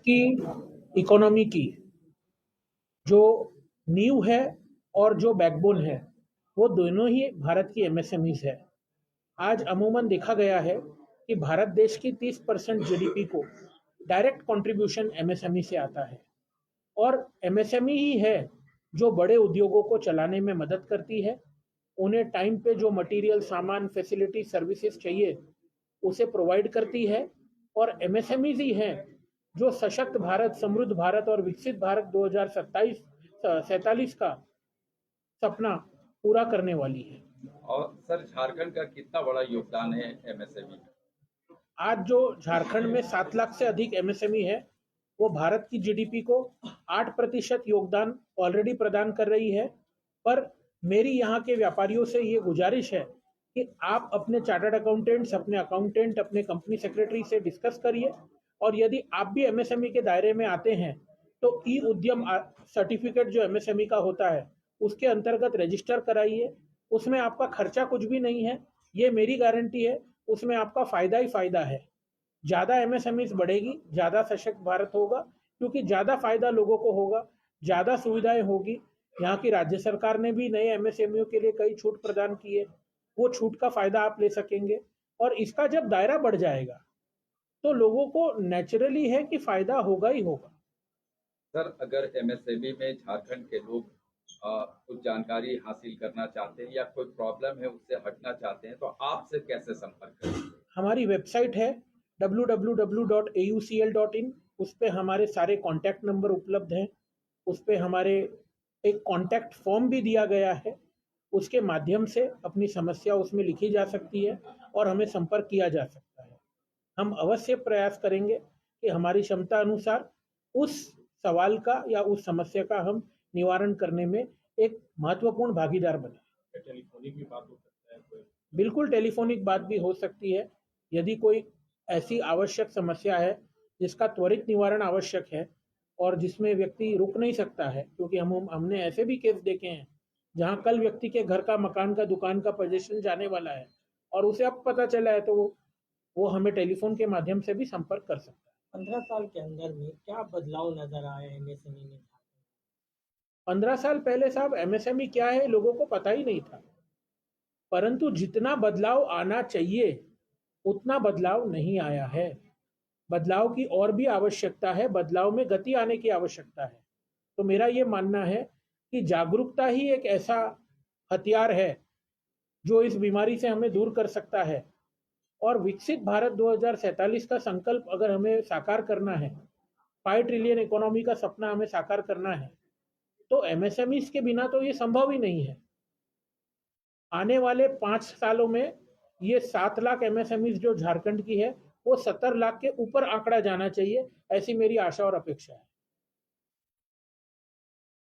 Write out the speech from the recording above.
की इकोनॉमी की जो नींव है और जो बैकबोन है, वो दोनों ही भारत की एमएसएमईज है। आज अमूमन देखा गया है कि भारत देश की 30% जीडीपी को डायरेक्ट कंट्रीब्यूशन एमएसएमई से आता है, और एमएसएमई ही है जो बड़े उद्योगों को चलाने में मदद करती है। उन्हें टाइम पे जो मटेरियल, सामान, फैसिलिटी, सर्विसेज चाहिए उसे प्रोवाइड करती है। और एमएसएमई ही हैं जो सशक्त भारत, समृद्ध भारत और विकसित भारत 2047 का सपना पूरा करने वाली है। और सर, झारखंड का कितना बड़ा योगदान है एमएसएमई में? आज जो झारखंड में 7 लाख से अधिक एमएसएमई है, वो भारत की जीडीपी को 8% योगदान ऑलरेडी प्रदान कर रही है। पर मेरी यहाँ के व्यापारियों से ये गुजारिश है कि आप अपने चार्टर्ड अकाउंटेंट्स, अपने अकाउंटेंट, अपने कंपनी सेक्रेटरी से डिस्कस करिए, और यदि आप भी एमएसएमई के दायरे में आते हैं तो ई उद्यम सर्टिफिकेट जो एमएसएमई का होता है उसके अंतर्गत रजिस्टर कराइए। उसमें आपका खर्चा कुछ भी नहीं है, ये मेरी गारंटी है। उसमें आपका फायदा ही फायदा है। ज़्यादा एमएसएमईज बढ़ेगी, ज़्यादा सशक्त भारत होगा, क्योंकि ज़्यादा फायदा लोगों को होगा, ज़्यादा सुविधाएं होगी। यहाँ की राज्य सरकार ने भी नए एमएसएमईओ के लिए कई छूट प्रदान की है, वो छूट का फायदा आप ले सकेंगे। और इसका जब दायरा बढ़ जाएगा तो लोगों को नेचुरली है कि फायदा होगा ही होगा। सर, अगर एमएसएमई में झारखंड के लोग कुछ जानकारी हासिल करना चाहते हैं या कोई प्रॉब्लम है उससे हटना चाहते हैं, तो आपसे कैसे संपर्क करेंगे? हमारी वेबसाइट है www.aucl.in। उस पर हमारे सारे कॉन्टैक्ट नंबर उपलब्ध हैं। उस पर हमारे एक कॉन्टैक्ट फॉर्म भी दिया गया है, उसके माध्यम से अपनी समस्या उसमें लिखी जा सकती है और हमें संपर्क किया जा सकता है। हम अवश्य प्रयास करेंगे कि हमारी क्षमता अनुसार उस सवाल का या उस समस्या का हम निवारण करने में एक महत्वपूर्ण भागीदार बने। टेलीफोनिक भी बात हो सकता है? बिल्कुल, टेलीफोनिक बात भी हो सकती है। यदि कोई ऐसी आवश्यक समस्या है जिसका त्वरित निवारण आवश्यक है और जिसमें व्यक्ति रुक नहीं सकता है, क्योंकि हमने ऐसे भी केस देखे हैं जहां कल व्यक्ति के घर का, मकान का, दुकान का पोजीशन जाने वाला है और उसे अब पता चला है, तो वो हमें टेलीफोन के माध्यम से भी संपर्क कर सकता है। 15 साल के अंदर में क्या बदलाव नजर आए एमएसएमई में? 15 साल पहले साहब एमएसएमई क्या है लोगों को पता ही नहीं था, परंतु जितना बदलाव आना चाहिए उतना बदलाव नहीं आया है। बदलाव की और भी आवश्यकता है, बदलाव में गति आने की आवश्यकता है। तो मेरा ये मानना है कि जागरूकता ही एक ऐसा हथियार है जो इस बीमारी से हमें दूर कर सकता है। और विकसित भारत 2047 का संकल्प अगर हमें साकार करना है, 5 ट्रिलियन इकोनॉमी का सपना हमें साकार करना है, तो एमएसएमई के बिना तो ये संभव ही नहीं है। आने वाले 5 सालों में ये 7 लाख एमएसएमई जो झारखंड की है वो 70 लाख के ऊपर आंकड़ा जाना चाहिए, ऐसी मेरी आशा और अपेक्षा है।